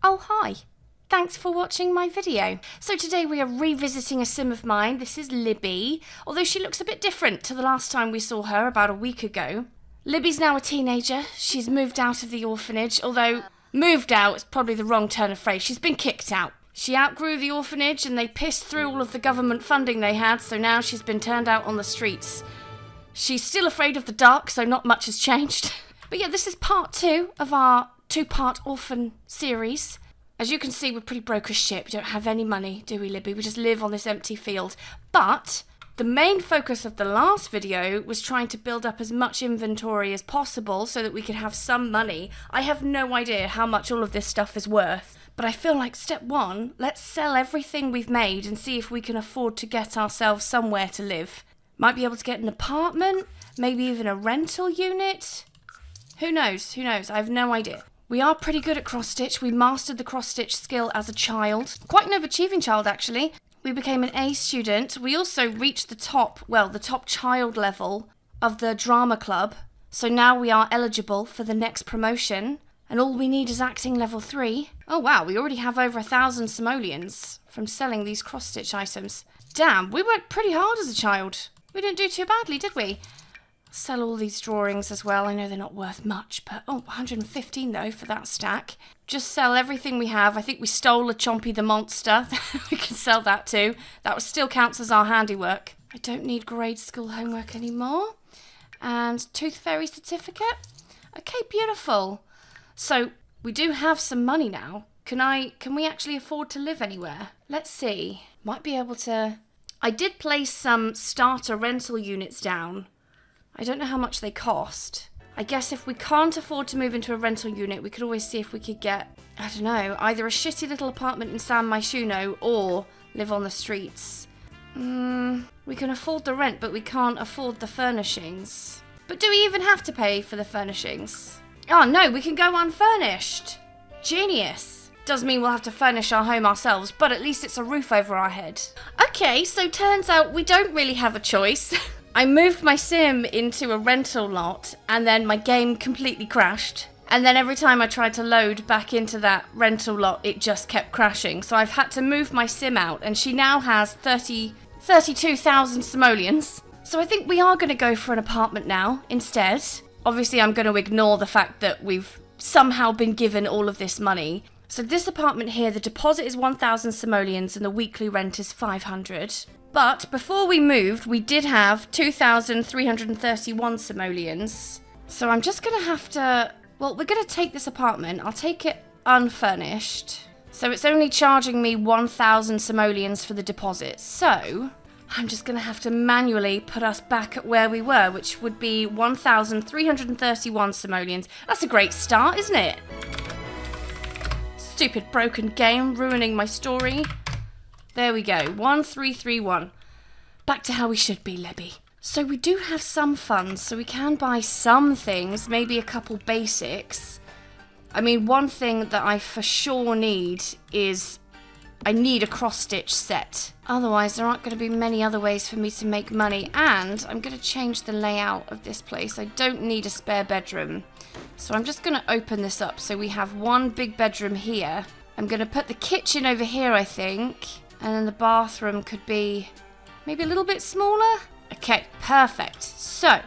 Oh, hi. Thanks for watching my video. So today we are revisiting a sim of mine. This is Libby, although she looks a bit different to the last time we saw her about a week ago. Libby's now a teenager. She's moved out of the orphanage, although moved out is probably the wrong turn of phrase. She's been kicked out. She outgrew the orphanage and they pissed through all of the government funding they had, so now she's been turned out on the streets. She's still afraid of the dark, so not much has changed. But yeah, this is part 2 of our 2-part orphan series. As you can see, we're pretty broke as shit. We don't have any money, do we, Libby? We just live on this empty field. But the main focus of the last video was trying to build up as much inventory as possible so that we could have some money. I have no idea how much all of this stuff is worth, but I feel like step 1, let's sell everything we've made and see if we can afford to get ourselves somewhere to live. Might be able to get an apartment, maybe even a rental unit. Who knows? Who knows? I have no idea. We are pretty good at cross-stitch. We mastered the cross-stitch skill as a child. Quite an overachieving child, actually. We became an A student. We also reached the top child level of the drama club. So now we are eligible for the next promotion. And all we need is acting level 3. Oh wow, we already have over 1,000 simoleons from selling these cross-stitch items. Damn, we worked pretty hard as a child. We didn't do too badly, did we? Sell all these drawings as well. I know they're not worth much, but 115 though for that stack. Just sell everything we have. I think we stole a Chompy the Monster. We can sell that too. That still counts as our handiwork. I don't need grade school homework anymore. And Tooth Fairy certificate. Okay, beautiful. So we do have some money now. Can we actually afford to live anywhere? Let's see. Might be able to. I did place some starter rental units down. I don't know how much they cost. I guess if we can't afford to move into a rental unit, we could always see if we could get, I don't know, either a shitty little apartment in San Myshuno or live on the streets. We can afford the rent, but we can't afford the furnishings. But do we even have to pay for the furnishings? Oh no, we can go unfurnished. Genius. Does mean we'll have to furnish our home ourselves, but at least it's a roof over our head. Okay, so turns out we don't really have a choice. I moved my sim into a rental lot and then my game completely crashed. And then every time I tried to load back into that rental lot, it just kept crashing. So I've had to move my sim out and she now has 32,000 simoleons. So I think we are going to go for an apartment now instead. Obviously, I'm going to ignore the fact that we've somehow been given all of this money. So this apartment here, the deposit is 1,000 simoleons and the weekly rent is 500. But before we moved, we did have 2,331 simoleons. So I'm just going to have to. Well, we're going to take this apartment. I'll take it unfurnished. So it's only charging me 1,000 simoleons for the deposit. So I'm just going to have to manually put us back at where we were, which would be 1,331 simoleons. That's a great start, isn't it? Stupid broken game ruining my story. There we go, 1,331. Back to how we should be, Libby. So we do have some funds, so we can buy some things, maybe a couple basics. I mean, one thing that I for sure need is I need a cross-stitch set. Otherwise, there aren't going to be many other ways for me to make money. And I'm going to change the layout of this place. I don't need a spare bedroom. So I'm just going to open this up. So we have one big bedroom here. I'm going to put the kitchen over here, I think. And then the bathroom could be maybe a little bit smaller. Okay, perfect. So,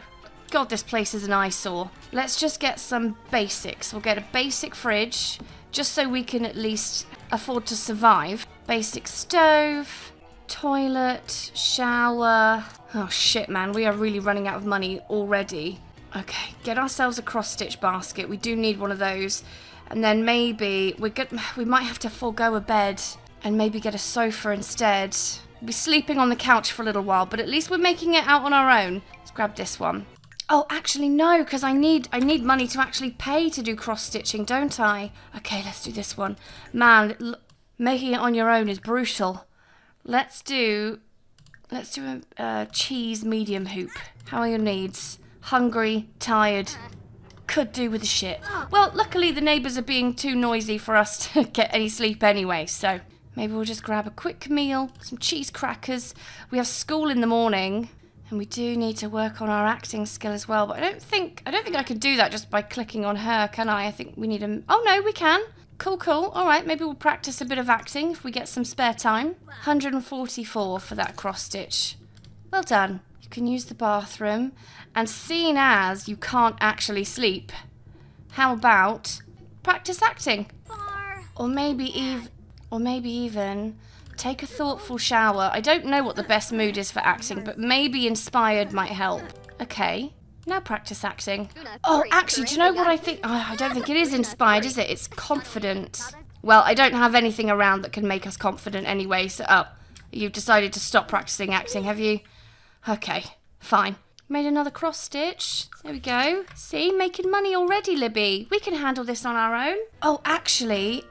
God, this place is an eyesore. Let's just get some basics. We'll get a basic fridge, just so we can at least afford to survive. Basic stove, toilet, shower. Oh shit, man, we are really running out of money already. Okay, get ourselves a cross-stitch basket. We do need one of those. And then maybe we might have to forego a bed and maybe get a sofa instead. We'll be sleeping on the couch for a little while, but at least we're making it out on our own. Let's grab this one. Oh, actually no, because I need money to actually pay to do cross-stitching, don't I? Okay, let's do this one. Man, making it on your own is brutal. Let's do a cheese medium hoop. How are your needs? Hungry, tired, could do with a shit. Well, luckily the neighbours are being too noisy for us to get any sleep anyway, so maybe we'll just grab a quick meal, some cheese crackers. We have school in the morning. And we do need to work on our acting skill as well, but I don't think I can do that just by clicking on her, can I? I think we need a. Oh no, we can. Cool, cool. All right, maybe we'll practice a bit of acting if we get some spare time. 144 for that cross stitch. Well done. You can use the bathroom. And seeing as you can't actually sleep, how about practice acting? Or maybe even take a thoughtful shower. I don't know what the best mood is for acting, but maybe inspired might help. Okay, now practice acting. Oh, actually, do you know what I think? Oh, I don't think it is inspired, is it? It's confident. Well, I don't have anything around that can make us confident anyway, so... Oh, you've decided to stop practicing acting, have you? Okay, fine. Made another cross stitch. There we go. See, making money already, Libby. We can handle this on our own. Oh, actually,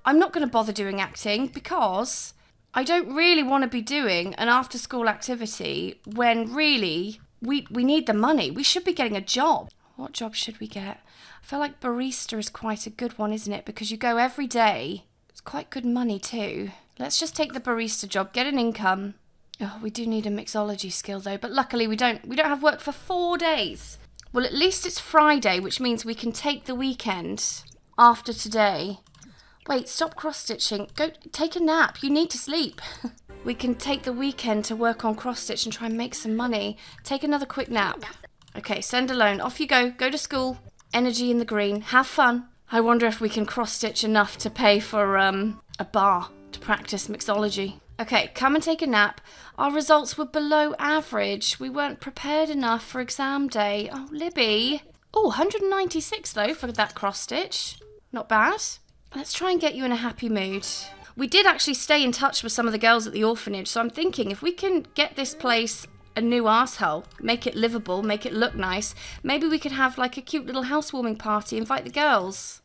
I'm not going to bother doing acting because I don't really want to be doing an after-school activity when really we need the money. We should be getting a job. What job should we get? I feel like barista is quite a good one, isn't it? Because you go every day. It's quite good money too. Let's just take the barista job, get an income. Oh, we do need a mixology skill though, but luckily we don't have work for 4 days. Well, at least it's Friday, which means we can take the weekend after today. Wait, stop cross-stitching. Go take a nap. You need to sleep. We can take the weekend to work on cross-stitch and try and make some money. Take another quick nap. Okay, send alone. Off you go. Go to school. Energy in the green. Have fun. I wonder if we can cross-stitch enough to pay for a bar to practice mixology. Okay, come and take a nap. Our results were below average. We weren't prepared enough for exam day. Oh, Libby. Oh, 196 though for that cross-stitch. Not bad. Let's try and get you in a happy mood. We did actually stay in touch with some of the girls at the orphanage, so I'm thinking if we can get this place a new arsehole, make it livable, make it look nice, maybe we could have like a cute little housewarming party, invite the girls.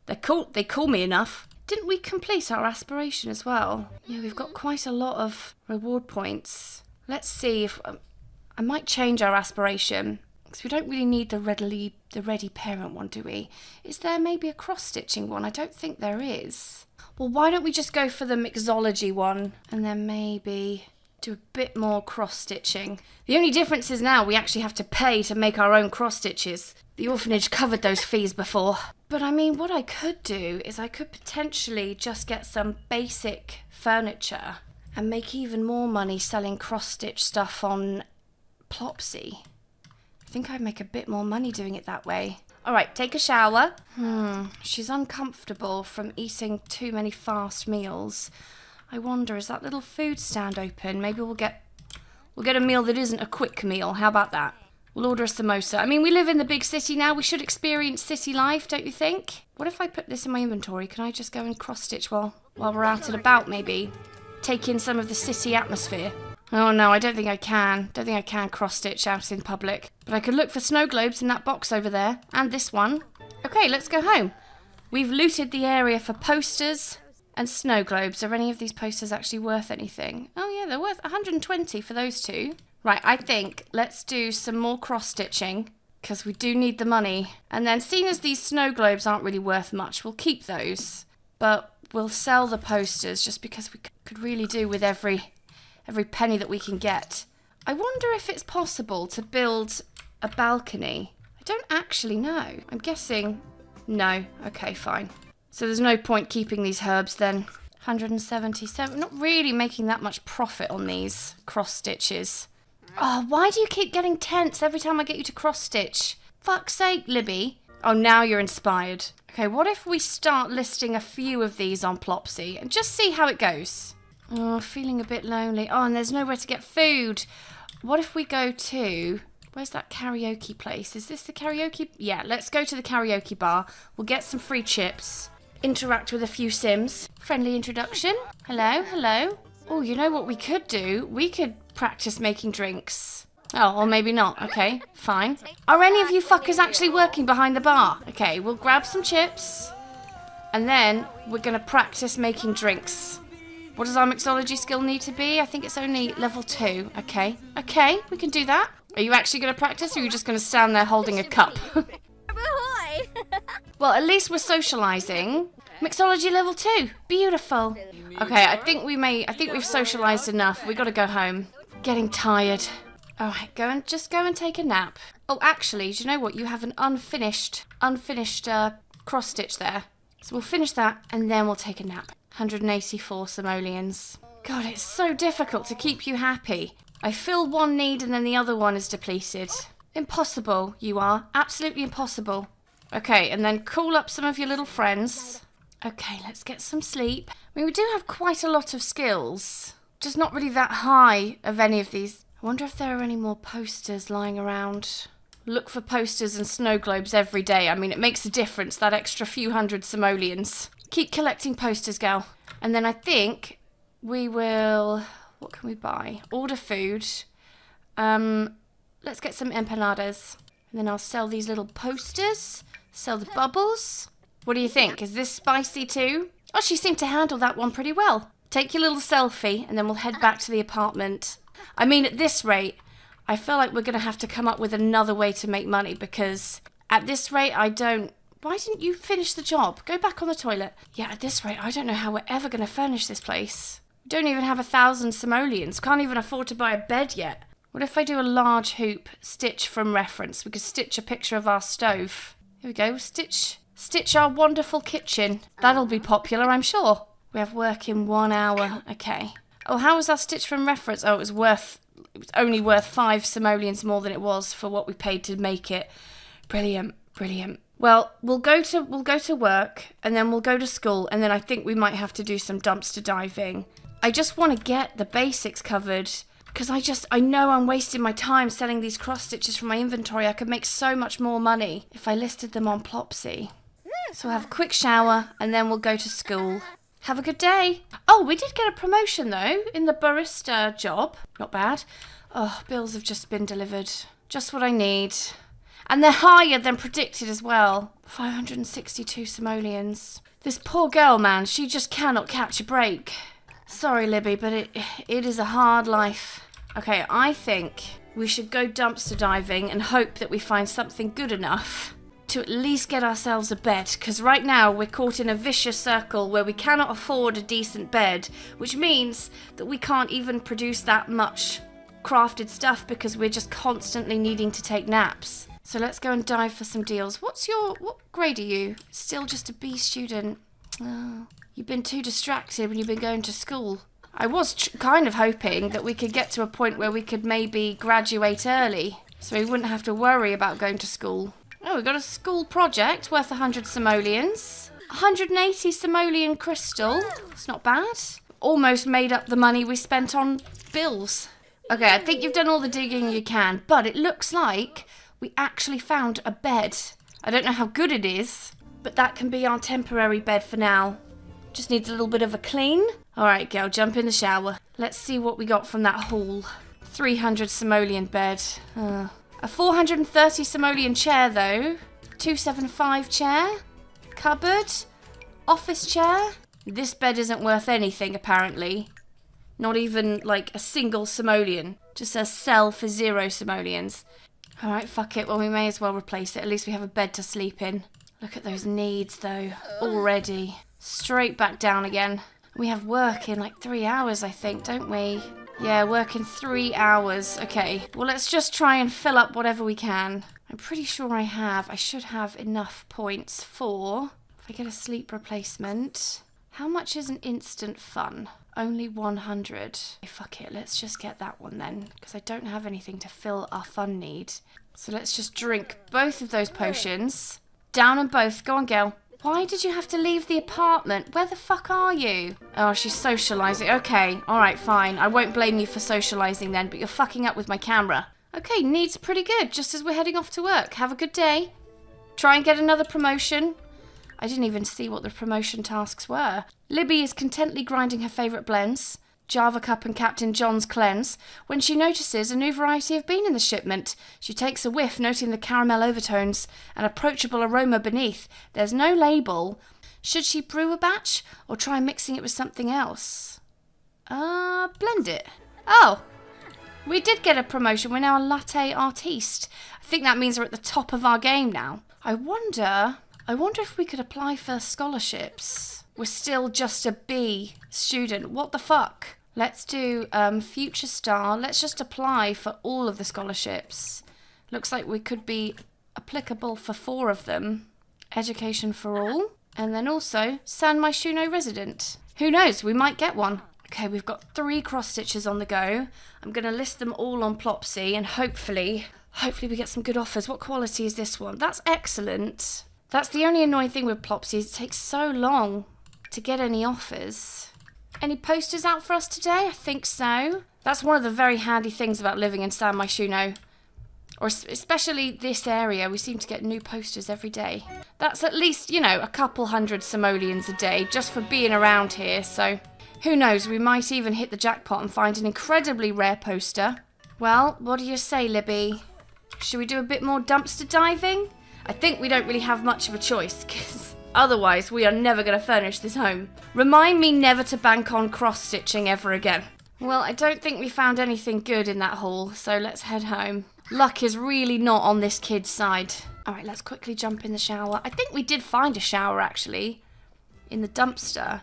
They're cool, they call me enough. Didn't we complete our aspiration as well? Yeah, we've got quite a lot of reward points. Let's see if... I might change our aspiration. Because we don't really need the ready parent one, do we? Is there maybe a cross-stitching one? I don't think there is. Well, why don't we just go for the mixology one and then maybe do a bit more cross-stitching. The only difference is now we actually have to pay to make our own cross-stitches. The orphanage covered those fees before. But I mean, what I could do is I could potentially just get some basic furniture and make even more money selling cross-stitch stuff on Plopsy. I think I'd make a bit more money doing it that way. All right, take a shower. She's uncomfortable from eating too many fast meals. I wonder, is that little food stand open? Maybe we'll get a meal that isn't a quick meal. How about that? We'll order a samosa. I mean, we live in the big city now. We should experience city life, don't you think? What if I put this in my inventory? Can I just go and cross-stitch while we're out and about, maybe? Take in some of the city atmosphere. Oh, no, I don't think I can. Don't think I can cross-stitch out in public. But I could look for snow globes in that box over there. And this one. Okay, let's go home. We've looted the area for posters and snow globes. Are any of these posters actually worth anything? Oh, yeah, they're worth 120 for those two. Right, I think let's do some more cross-stitching because we do need the money. And then seeing as these snow globes aren't really worth much, we'll keep those. But we'll sell the posters just because we could really do with every penny that we can get. I wonder if it's possible to build a balcony. I don't actually know. I'm guessing no. Okay, fine. So there's no point keeping these herbs then. 177. Not really making that much profit on these cross stitches. Oh, why do you keep getting tense every time I get you to cross stitch? Fuck's sake, Libby. Oh, now you're inspired. Okay, what if we start listing a few of these on Plopsy and just see how it goes? Oh, feeling a bit lonely. Oh, and there's nowhere to get food. What if we go to... Where's that karaoke place? Is this the karaoke? Yeah, let's go to the karaoke bar. We'll get some free chips. Interact with a few Sims. Friendly introduction. Hello, hello. Oh, you know what we could do? We could practice making drinks. Oh, or maybe not. Okay, fine. Are any of you fuckers actually working behind the bar? Okay, we'll grab some chips. And then we're going to practice making drinks. What does our mixology skill need to be? I think it's only level 2. Okay. Okay, we can do that. Are you actually going to practice or are you just going to stand there holding a cup? Well, at least we're socialising. Mixology level 2. Beautiful. Okay, I think we've socialised enough. We've got to go home. Getting tired. Alright, just go and take a nap. Oh, actually, do you know what? You have an unfinished cross-stitch there. So we'll finish that and then we'll take a nap. 184 simoleons. God, it's so difficult to keep you happy. I fill one need and then the other one is depleted. Impossible, you are. Absolutely impossible. Okay, and then call up some of your little friends. Okay, let's get some sleep. I mean, we do have quite a lot of skills. Just not really that high of any of these. I wonder if there are any more posters lying around. Look for posters and snow globes every day. I mean, it makes a difference, that extra few hundred simoleons. Keep collecting posters, gal. And then I think we will... What can we buy? Order food. Let's get some empanadas. And then I'll sell these little posters. Sell the bubbles. What do you think? Is this spicy too? Oh, she seemed to handle that one pretty well. Take your little selfie and then we'll head back to the apartment. I mean, at this rate, I feel like we're going to have to come up with another way to make money because at this rate, I don't... Why didn't you finish the job? Go back on the toilet. Yeah, at this rate, I don't know how we're ever going to furnish this place. We don't even have 1,000 simoleons. Can't even afford to buy a bed yet. What if I do a large hoop, stitch from reference? We could stitch a picture of our stove. Here we go. Stitch our wonderful kitchen. That'll be popular, I'm sure. We have work in 1 hour. Okay. Oh, how was our stitch from reference? Oh, it was only worth 5 simoleons more than it was for what we paid to make it. Brilliant, brilliant. Well, we'll go to work and then we'll go to school and then I think we might have to do some dumpster diving. I just want to get the basics covered because I know I'm wasting my time selling these cross stitches from my inventory. I could make so much more money if I listed them on Plopsy. So I'll have a quick shower and then we'll go to school. Have a good day. Oh, we did get a promotion though in the barista job. Not bad. Oh, bills have just been delivered. Just what I need. And they're higher than predicted as well. 562 simoleons. This poor girl, man, she just cannot catch a break. Sorry, Libby, but it is a hard life. Okay, I think we should go dumpster diving and hope that we find something good enough to at least get ourselves a bed, because right now we're caught in a vicious circle where we cannot afford a decent bed, which means that we can't even produce that much crafted stuff because we're just constantly needing to take naps. So let's go and dive for some deals. What grade are you? Still just a B student. Oh, you've been too distracted when you've been going to school. I was kind of hoping that we could get to a point where we could maybe graduate early so we wouldn't have to worry about going to school. Oh, we've got a school project worth 100 simoleons. 180 simoleon crystal. It's not bad. Almost made up the money we spent on bills. Okay, I think you've done all the digging you can, but it looks like we actually found a bed. I don't know how good it is, but that can be our temporary bed for now. Just needs a little bit of a clean. All right, girl, jump in the shower. Let's see what we got from that haul. 300 simoleon bed. A 430 simoleon chair, though. 275 chair. Cupboard. Office chair. This bed isn't worth anything, apparently. Not even, like, a single simoleon. Just says sell for 0 simoleons. Alright, fuck it. Well, we may as well replace it. At least we have a bed to sleep in. Look at those needs, though. Already. Straight back down again. We have work in, like, 3 hours, I think, don't we? Yeah, work in 3 hours. Okay. Well, let's just try and fill up whatever we can. I'm pretty sure I should have enough points for... If I get a sleep replacement... How much is an instant fun? Only 100. Fuck it, let's just get that one then, because I don't have anything to fill our fun need. So let's just drink both of those potions. Down on both. Go on, girl. Why did you have to leave the apartment? Where the fuck are you? Oh, she's socialising. Okay, alright, fine. I won't blame you for socialising then, but you're fucking up with my camera. Okay, needs pretty good, just as we're heading off to work. Have a good day. Try and get another promotion. I didn't even see what the promotion tasks were. Libby is contently grinding her favourite blends, Java Cup and Captain John's Cleanse, when she notices a new variety of bean in the shipment. She takes a whiff, noting the caramel overtones, an approachable aroma beneath. There's no label. Should she brew a batch, or try mixing it with something else? Blend it. Oh, we did get a promotion. We're now a latte artiste. I think that means we're at the top of our game now. I wonder if we could apply for scholarships. We're still just a B student. What the fuck? Let's do Future Star. Let's just apply for all of the scholarships. Looks like we could be applicable for 4 of them. Education for all. And then also, San Myshuno resident. Who knows, we might get one. Okay, we've got 3 cross stitches on the go. I'm going to list them all on Plopsy and hopefully we get some good offers. What quality is this one? That's excellent. That's the only annoying thing with Plopsy is it takes so long to get any offers. Any posters out for us today? I think so. That's one of the very handy things about living in San Myshuno. Or especially this area, we seem to get new posters every day. That's at least, you know, a couple hundred simoleons a day just for being around here, so who knows, we might even hit the jackpot and find an incredibly rare poster. Well, what do you say, Libby? Should we do a bit more dumpster diving? I think we don't really have much of a choice, because otherwise we are never going to furnish this home. Remind me never to bank on cross-stitching ever again. Well, I don't think we found anything good in that haul, so let's head home. Luck is really not on this kid's side. Alright, let's quickly jump in the shower. I think we did find a shower, actually, in the dumpster.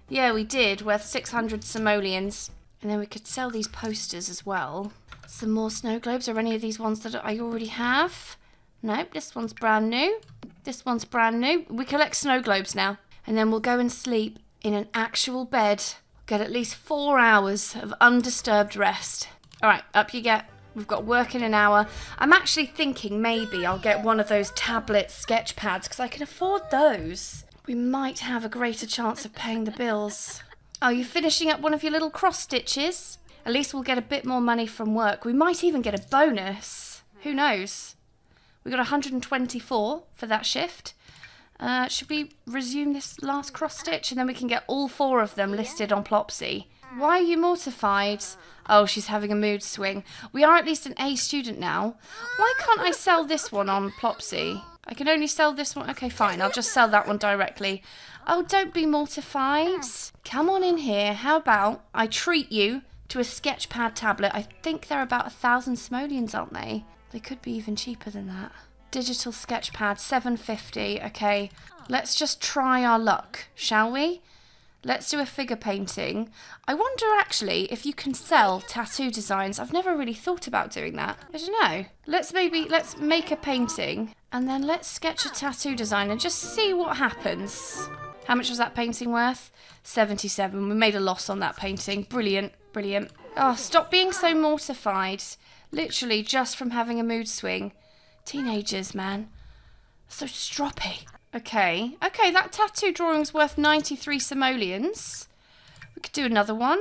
Yeah, we did, worth 600 simoleons. And then we could sell these posters as well. Some more snow globes. Are any of these ones that I already have? Nope, this one's brand new. This one's brand new. We collect snow globes now. And then we'll go and sleep in an actual bed. Get at least 4 hours of undisturbed rest. Alright, up you get. We've got work in an hour. I'm actually thinking maybe I'll get one of those tablet sketch pads because I can afford those. We might have a greater chance of paying the bills. Are you finishing up one of your little cross stitches? At least we'll get a bit more money from work. We might even get a bonus. Who knows? We got 124 for that shift. Should we resume this last cross stitch and then we can get all 4 of them listed on Plopsy? Why are you mortified? Oh, she's having a mood swing. We are at least an A student now. Why can't I sell this one on Plopsy? I can only sell this one. Okay, fine. I'll just sell that one directly. Oh, don't be mortified. Come on in here. How about I treat you to a sketchpad tablet? I think they're about 1,000 simoleons, aren't they? They could be even cheaper than that. Digital sketchpad, 750. Okay, let's just try our luck, shall we? Let's do a figure painting. I wonder actually if you can sell tattoo designs. I've never really thought about doing that. I don't know. Let's make a painting and then let's sketch a tattoo design and just see what happens. How much was that painting worth? 77. We made a loss on that painting. Brilliant, brilliant. Oh, stop being so mortified. Literally just from having a mood swing. Teenagers, man. So stroppy. Okay, that tattoo drawing's worth 93 simoleons. We could do another one.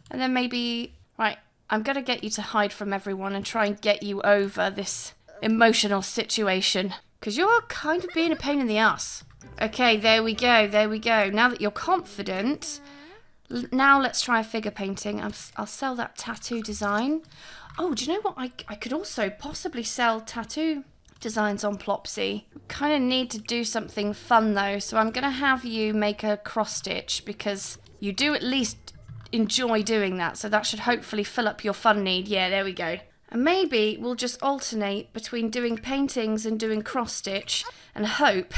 And then maybe... Right, I'm going to get you to hide from everyone and try and get you over this emotional situation. Because you're kind of being a pain in the ass. Okay, there we go. Now that you're confident, now let's try a figure painting. I'll sell that tattoo design. Oh, do you know what? I could also possibly sell tattoo designs on Plopsy. Kind of need to do something fun though, so I'm going to have you make a cross stitch because you do at least enjoy doing that, so that should hopefully fill up your fun need. Yeah, there we go. And maybe we'll just alternate between doing paintings and doing cross stitch and hope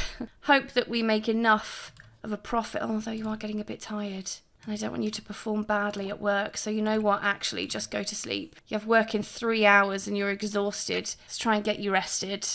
that we make enough of a profit, although you are getting a bit tired. And I don't want you to perform badly at work, so you know what, actually, just go to sleep. You have work in 3 hours and you're exhausted. Let's try and get you rested.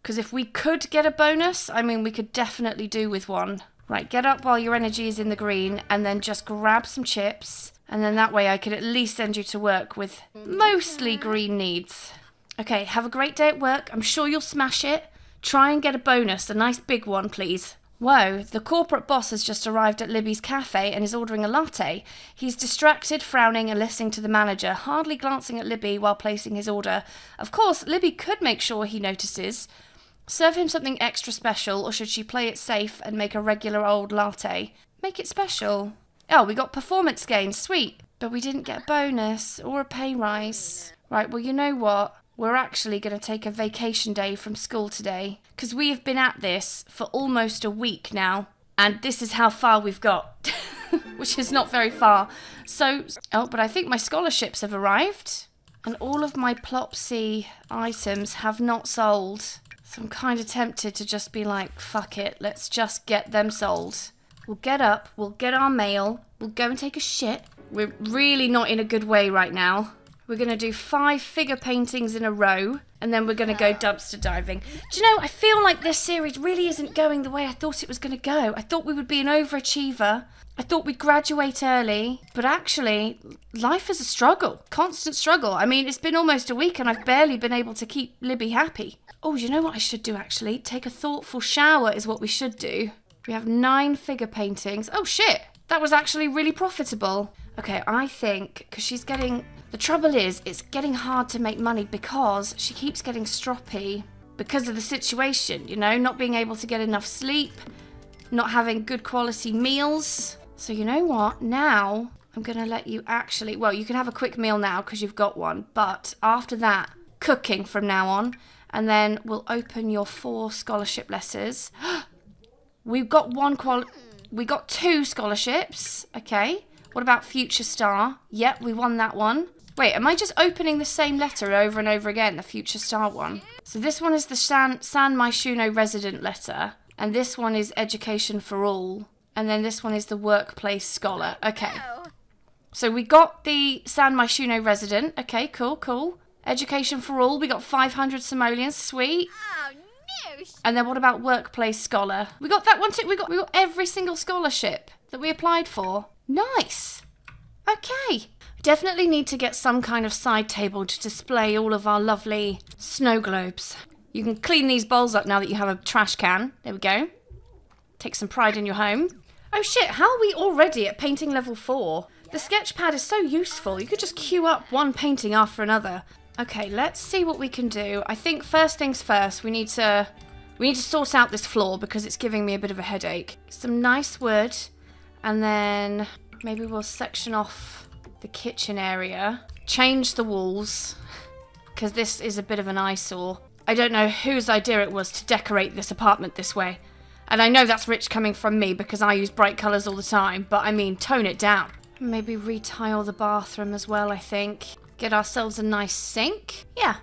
Because if we could get a bonus, I mean, we could definitely do with one. Right, get up while your energy is in the green and then just grab some chips. And then that way I could at least send you to work with mostly green needs. Okay, have a great day at work. I'm sure you'll smash it. Try and get a bonus, a nice big one, please. Whoa, the corporate boss has just arrived at Libby's cafe and is ordering a latte. He's distracted, frowning and listening to the manager, hardly glancing at Libby while placing his order. Of course, Libby could make sure he notices. Serve him something extra special, or should she play it safe and make a regular old latte? Make it special. Oh, we got performance gains, sweet. But we didn't get a bonus or a pay rise. Right, well, you know what? We're actually going to take a vacation day from school today because we have been at this for almost a week now and this is how far we've got, which is not very far. So, oh, but I think my scholarships have arrived and all of my Plopsy items have not sold. So I'm kind of tempted to just be like, fuck it, let's just get them sold. We'll get up, we'll get our mail, we'll go and take a shit. We're really not in a good way right now. We're going to do 5 figure paintings in a row, and then we're going to go dumpster diving. Do you know, I feel like this series really isn't going the way I thought it was going to go. I thought we would be an overachiever. I thought we'd graduate early, but actually, life is a struggle, constant struggle. I mean, it's been almost a week and I've barely been able to keep Libby happy. Oh, you know what I should do, actually? Take a thoughtful shower is what we should do. We have 9 figure paintings. Oh, shit. That was actually really profitable. Okay, I think, because she's getting... The trouble is, it's getting hard to make money because she keeps getting stroppy because of the situation, you know, not being able to get enough sleep, not having good quality meals. So you know what? Now I'm going to let you actually... Well, you can have a quick meal now because you've got one. But after that, cooking from now on. And then we'll open your 4 scholarship letters. We've got we got 2 scholarships. Okay. What about Future Star? Yep, we won that one. Wait, am I just opening the same letter over and over again, the Future Star one? So this one is the San Myshuno resident letter. And this one is Education for All. And then this one is the Workplace Scholar. Okay. So we got the San Myshuno resident. Okay, cool, cool. Education for All. We got 500 simoleons. Sweet. Oh, no. And then what about Workplace Scholar? We got that one too. We got every single scholarship that we applied for. Nice. Okay. Definitely need to get some kind of side table to display all of our lovely snow globes. You can clean these bowls up now that you have a trash can. There we go. Take some pride in your home. Oh shit, how are we already at painting level 4? The sketch pad is so useful. You could just queue up one painting after another. Okay, let's see what we can do. I think first things first, we need to sort out this floor because it's giving me a bit of a headache. Some nice wood, and then maybe we'll section off the kitchen area. Change the walls, because this is a bit of an eyesore. I don't know whose idea it was to decorate this apartment this way. And I know that's rich coming from me because I use bright colours all the time, but I mean, tone it down. Maybe retile the bathroom as well, I think. Get ourselves a nice sink. Yeah,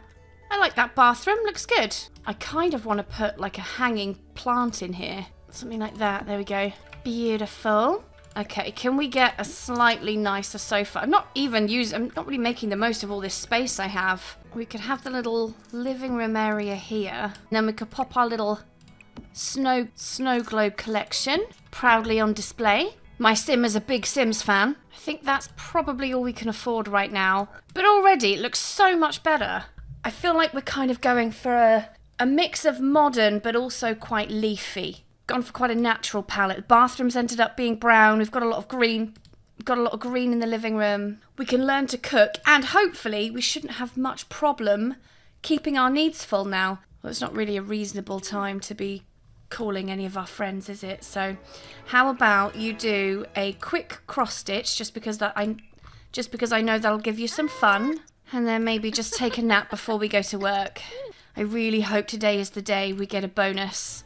I like that bathroom, looks good. I kind of want to put like a hanging plant in here. Something like that, there we go. Beautiful. Okay, can we get a slightly nicer sofa? I'm not really making the most of all this space I have. We could have the little living room area here. And then we could pop our little snow globe collection proudly on display. My sim is a big Sims fan. I think that's probably all we can afford right now. But already it looks so much better. I feel like we're kind of going for a mix of modern but also quite leafy. Gone for quite a natural palette. The bathroom's ended up being brown. We've got a lot of green. We've got a lot of green in the living room. We can learn to cook, and hopefully we shouldn't have much problem keeping our needs full now. Well, it's not really a reasonable time to be calling any of our friends, is it? So how about you do a quick cross stitch just because I know that'll give you some fun, and then maybe just take a nap before we go to work. I really hope today is the day we get a bonus.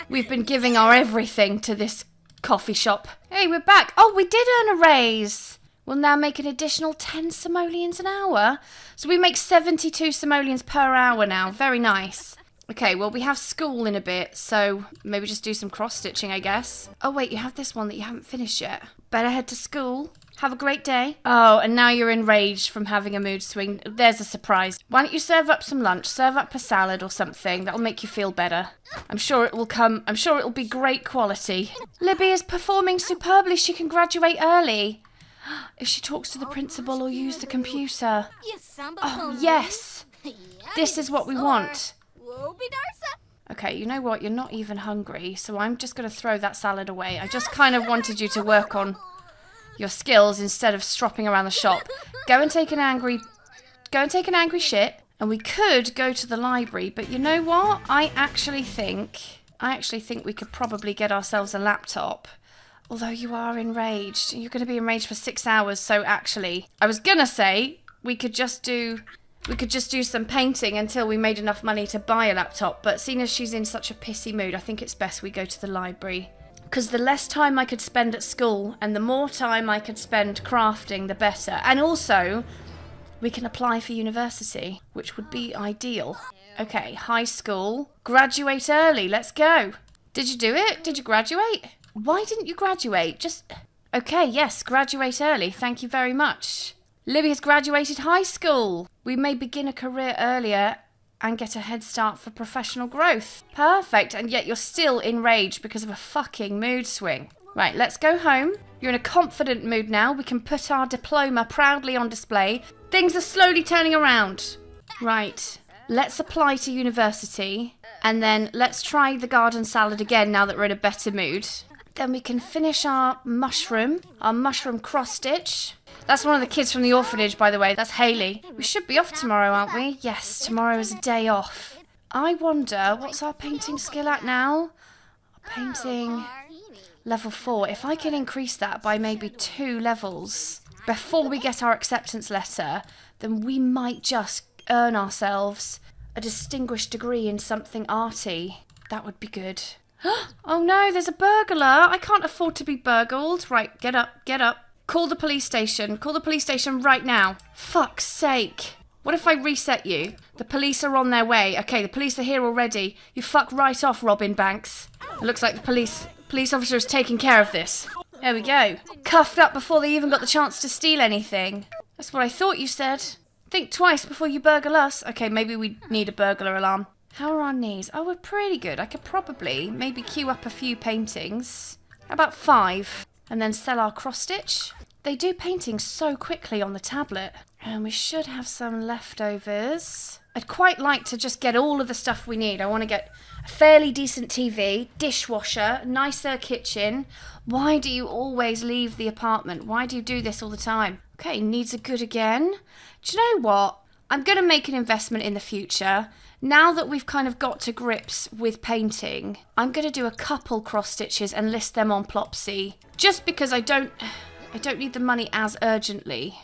We've been giving our everything to this coffee shop. Hey, we're back. Oh, we did earn a raise. We'll now make an additional 10 simoleons an hour. So we make 72 simoleons per hour now. Very nice. Okay, well, we have school in a bit, so maybe just do some cross-stitching, I guess. Oh, wait, you have this one that you haven't finished yet. Better head to school. Have a great day. Oh, and now you're enraged from having a mood swing. There's a surprise. Why don't you serve up some lunch? Serve up a salad or something. That'll make you feel better. I'm sure it will come. I'm sure it'll be great quality. Libby is performing superbly. She can graduate early. If she talks to the principal or use the computer. Oh, yes. This is what we want. Okay, you know what? You're not even hungry, so I'm just going to throw that salad away. I just kind of wanted you to work on your skills instead of stropping around the shop. Go and take an angry shit, and we could go to the library, but you know what? I actually think we could probably get ourselves a laptop. Although you are enraged. You're going to be enraged for 6 hours, so actually, I was going to say we could just do some painting until we made enough money to buy a laptop, but seeing as she's in such a pissy mood, I think it's best we go to the library. Because the less time I could spend at school and the more time I could spend crafting, the better. And also, we can apply for university, which would be ideal. Okay, high school. Graduate early, let's go. Did you do it? Did you graduate? Why didn't you graduate? Okay, yes, graduate early. Thank you very much. Libby has graduated high school. We may begin a career earlier and get a head start for professional growth. Perfect, and yet you're still enraged because of a fucking mood swing. Right, let's go home. You're in a confident mood now. We can put our diploma proudly on display. Things are slowly turning around. Right, let's apply to university. And then let's try the garden salad again now that we're in a better mood. Then we can finish our mushroom cross stitch. That's one of the kids from the orphanage, by the way. That's Hayley. We should be off tomorrow, aren't we? Yes, tomorrow is a day off. I wonder, what's our painting skill at now? Painting level 4. If I can increase that by maybe 2 levels before we get our acceptance letter, then we might just earn ourselves a distinguished degree in something arty. That would be good. Oh no, there's a burglar. I can't afford to be burgled. Right, get up, get up. Call the police station. Call the police station right now. Fuck's sake. What if I reset you? The police are on their way. Okay, the police are here already. You fuck right off, Robin Banks. It looks like the police officer is taking care of this. There we go. Cuffed up before they even got the chance to steal anything. That's what I thought you said. Think twice before you burgle us. Okay, maybe we need a burglar alarm. How are our knees? Oh, we're pretty good. I could probably maybe queue up a few paintings. How about 5? And then sell our cross stitch. They do paintings so quickly on the tablet. And we should have some leftovers. I'd quite like to just get all of the stuff we need. I want to get a fairly decent TV, dishwasher, nicer kitchen. Why do you always leave the apartment? Why do you do this all the time? Okay, needs are good again. Do you know what? I'm going to make an investment in the future. Now that we've kind of got to grips with painting, I'm going to do a couple cross stitches and list them on Plopsy. Just because I don't need the money as urgently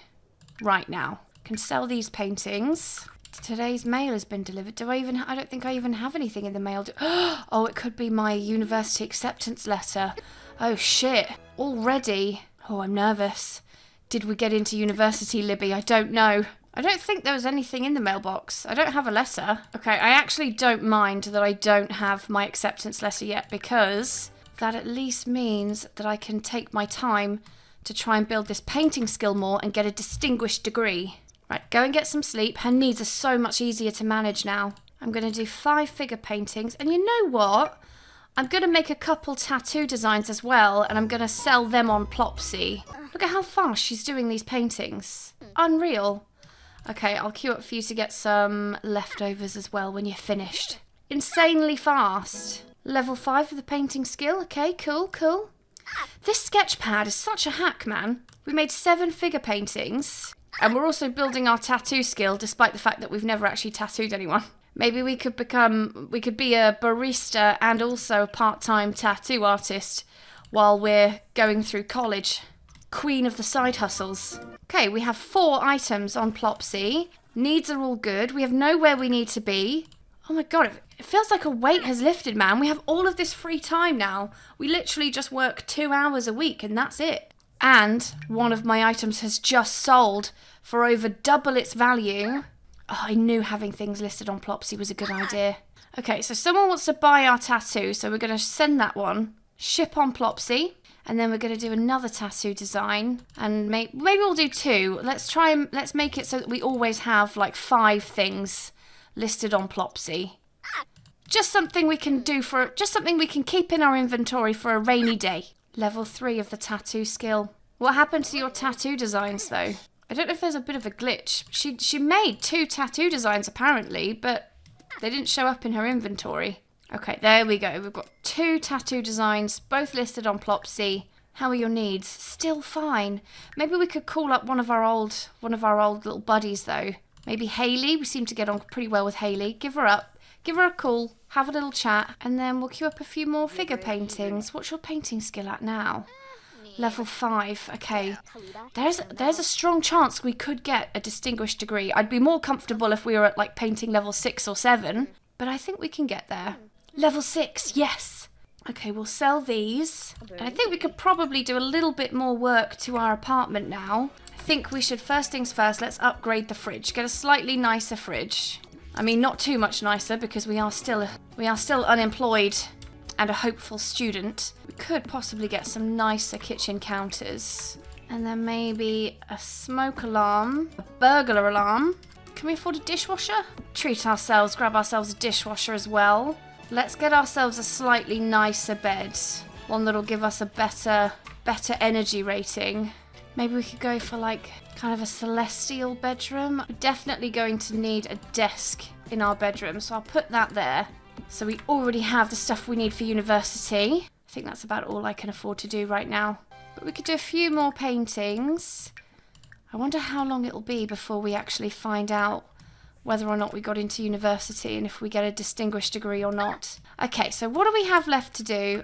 right now. Can sell these paintings. Today's mail has been delivered. I don't think I even have anything in the mail. Oh, it could be my university acceptance letter. Oh shit. Already. Oh, I'm nervous. Did we get into university, Libby? I don't know. I don't think there was anything in the mailbox. I don't have a letter. Okay, I actually don't mind that I don't have my acceptance letter yet, because that at least means that I can take my time to try and build this painting skill more and get a distinguished degree. Right, go and get some sleep. Her needs are so much easier to manage now. I'm going to do 5 figure paintings. And you know what? I'm going to make a couple tattoo designs as well, and I'm going to sell them on Plopsy. Look at how fast she's doing these paintings. Unreal. Okay, I'll queue up for you to get some leftovers as well when you're finished. Insanely fast. Level 5 for the painting skill. Okay, cool, cool. This sketch pad is such a hack, man. We made 7 figure paintings, and we're also building our tattoo skill despite the fact that we've never actually tattooed anyone. Maybe we could be a barista and also a part-time tattoo artist while we're going through college. Queen of the side hustles. Okay, we have 4 items on Plopsy. Needs are all good. We have nowhere we need to be. Oh my god, it feels like a weight has lifted, man. We have all of this free time now. We literally just work 2 hours a week and that's it. And one of my items has just sold for over double its value. Oh, I knew having things listed on Plopsy was a good idea. Okay, so someone wants to buy our tattoo, so we're going to send that one. Ship on Plopsy. And then we're going to do another tattoo design. And maybe we'll do 2. Let's make it so that we always have like 5 things listed on Plopsy. Just something we can do just something we can keep in our inventory for a rainy day. Level 3 of the tattoo skill. What happened to your tattoo designs though? I don't know if there's a bit of a glitch. She made 2 tattoo designs apparently, but they didn't show up in her inventory. Okay, there we go. We've got 2 tattoo designs, both listed on Plopsy. How are your needs? Still fine. Maybe we could call up one of our old little buddies though. Maybe Hayley. We seem to get on pretty well with Hayley. Give her up. Give her a call. Have a little chat, and then we'll queue up a few more figure paintings. What's your painting skill at now? Level 5. Okay. There's a strong chance we could get a distinguished degree. I'd be more comfortable if we were at like painting level 6 or 7, but I think we can get there. Level 6, yes. Okay, we'll sell these. And I think we could probably do a little bit more work to our apartment now. I think we should, first things first, let's upgrade the fridge. Get a slightly nicer fridge. I mean, not too much nicer because we are still unemployed and a hopeful student. We could possibly get some nicer kitchen counters. And then maybe a smoke alarm, a burglar alarm. Can we afford a dishwasher? Treat ourselves, grab ourselves a dishwasher as well. Let's get ourselves a slightly nicer bed. One that'll give us a better energy rating. Maybe we could go for like kind of a celestial bedroom. We're definitely going to need a desk in our bedroom, so I'll put that there. So we already have the stuff we need for university. I think that's about all I can afford to do right now. But we could do a few more paintings. I wonder how long it'll be before we actually find out whether or not we got into university and if we get a distinguished degree or not. Okay, so what do we have left to do?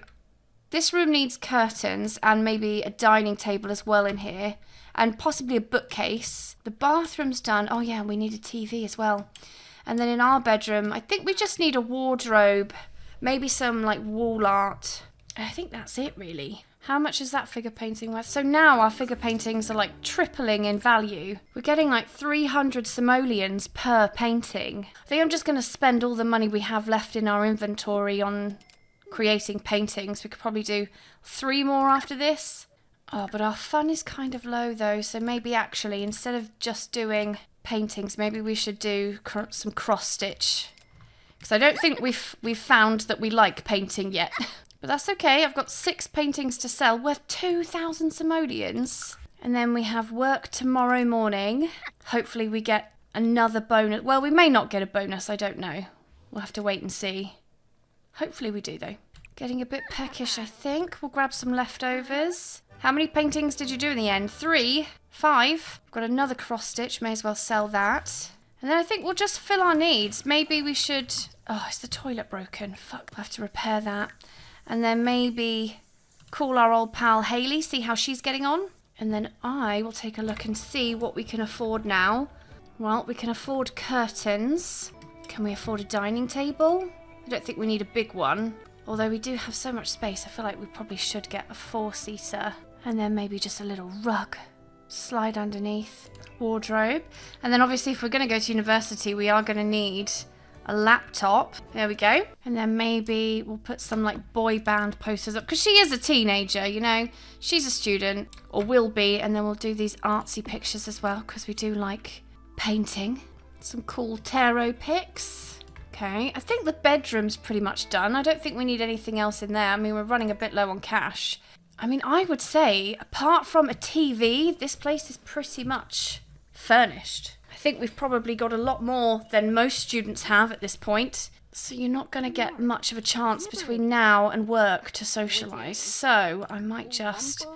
This room needs curtains and maybe a dining table as well in here. And possibly a bookcase. The bathroom's done. Oh yeah, we need a TV as well. And then in our bedroom, I think we just need a wardrobe. Maybe some like wall art. I think that's it really. How much is that figure painting worth? So now our figure paintings are like tripling in value. We're getting like 300 simoleons per painting. I think I'm just going to spend all the money we have left in our inventory on creating paintings. We could probably do 3 more after this. Oh, but our fun is kind of low though. So maybe actually instead of just doing paintings, maybe we should do some cross stitch. Because I don't think we've found that we like painting yet. But that's okay, I've got 6 paintings to sell worth 2,000 simoleons. And then we have work tomorrow morning. Hopefully we get another bonus. Well, we may not get a bonus, I don't know. We'll have to wait and see. Hopefully we do though. Getting a bit peckish, I think. We'll grab some leftovers. How many paintings did you do in the end? 3? 5? I've got another cross stitch, may as well sell that. And then I think we'll just fill our needs. Maybe we should... Oh, is the toilet broken? Fuck, we'll have to repair that. And then maybe call our old pal Hayley, see how she's getting on. And then I will take a look and see what we can afford now. Well, we can afford curtains. Can we afford a dining table? I don't think we need a big one. Although we do have so much space, I feel like we probably should get a 4-seater. And then maybe just a little rug. Slide underneath. Wardrobe. And then obviously if we're going to go to university, we are going to need a laptop. There we go. And then maybe we'll put some like boy band posters up. Because she is a teenager, you know. She's a student. Or will be. And then we'll do these artsy pictures as well. Because we do like painting. Some cool tarot pics. Okay. I think the bedroom's pretty much done. I don't think we need anything else in there. I mean, we're running a bit low on cash. I mean, I would say, apart from a TV, this place is pretty much furnished. I think we've probably got a lot more than most students have at this point. So you're not going to get much of a chance between now and work to socialise. So I might just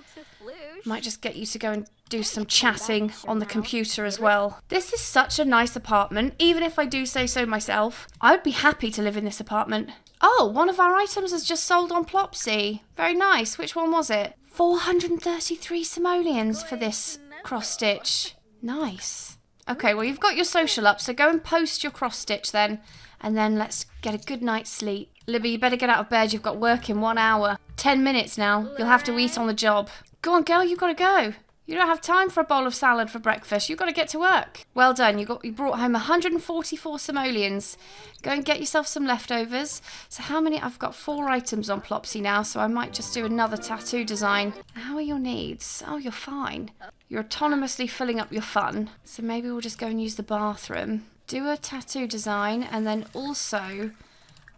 get you to go and do some chatting on the computer as well. This is such a nice apartment. Even if I do say so myself, I would be happy to live in this apartment. Oh, one of our items has just sold on Plopsy. Very nice. Which one was it? 433 simoleons for this cross stitch. Nice. Okay, well you've got your social up, so go and post your cross stitch then. And then let's get a good night's sleep. Libby, you better get out of bed. You've got work in 1 hour. 10 minutes now. You'll have to eat on the job. Go on, girl. You've got to go. You don't have time for a bowl of salad for breakfast. You've got to get to work. Well done. You brought home 144 simoleons. Go and get yourself some leftovers. So how many? I've got 4 items on Plopsy now, so I might just do another tattoo design. How are your needs? Oh, you're fine. You're autonomously filling up your fun. So maybe we'll just go and use the bathroom. Do a tattoo design, and then also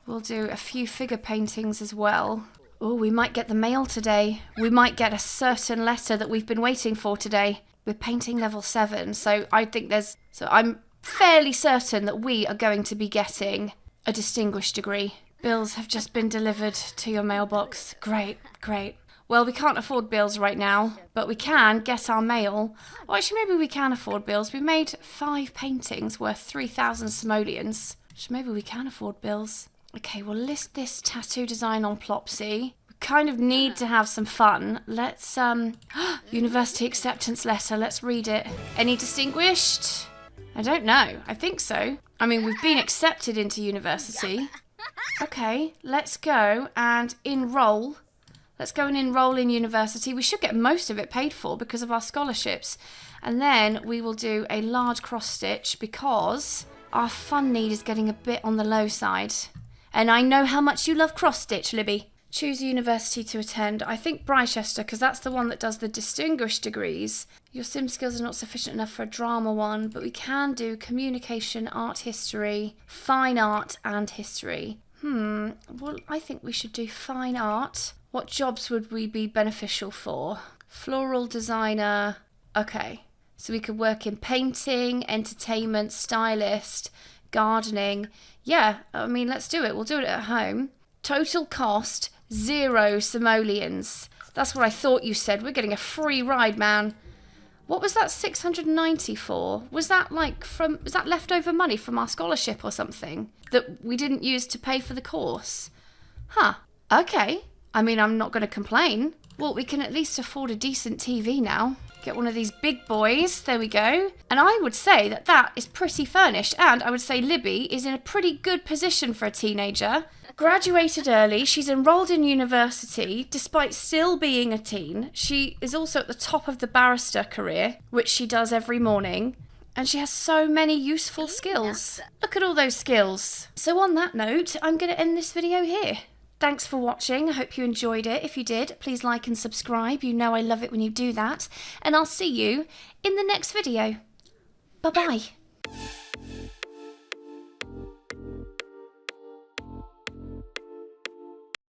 we'll do a few figure paintings as well. Oh, we might get the mail today. We might get a certain letter that we've been waiting for today. We're painting level 7, so I'm fairly certain that we are going to be getting a distinguished degree. Bills have just been delivered to your mailbox. Great, great. Well, we can't afford bills right now, but we can get our mail. Oh, actually, maybe we can afford bills. We made 5 paintings worth 3,000 simoleons. So maybe we can afford bills. Okay, we'll list this tattoo design on Plopsy. We kind of need to have some fun. Let's, university acceptance letter. Let's read it. Any distinguished? I don't know. I think so. I mean, we've been accepted into university. Okay, let's go and enroll. Let's go and enroll in university. We should get most of it paid for because of our scholarships. And then we will do a large cross stitch because our fun need is getting a bit on the low side. And I know how much you love cross stitch, Libby. Choose a university to attend. I think Brychester, because that's the one that does the distinguished degrees. Your sim skills are not sufficient enough for a drama one, but we can do communication, art history, fine art and history. Well, I think we should do fine art. What jobs would we be beneficial for? Floral designer. Okay, so we could work in painting, entertainment, stylist, gardening. Yeah, I mean, let's do it. We'll do it at home. Total cost, 0 simoleons. That's what I thought you said. We're getting a free ride, man. What was that 690 for? Was that was that leftover money from our scholarship or something that we didn't use to pay for the course? Huh. Okay. I mean, I'm not going to complain. Well, we can at least afford a decent TV now. Get one of these big boys. There we go. And I would say that that is pretty furnished. And I would say Libby is in a pretty good position for a teenager. Graduated early. She's enrolled in university despite still being a teen. She is also at the top of the barrister career, which she does every morning. And she has so many useful skills. Look at all those skills. So on that note, I'm going to end this video here. Thanks for watching. I hope you enjoyed it. If you did, please like and subscribe. You know I love it when you do that. And I'll see you in the next video. Bye-bye.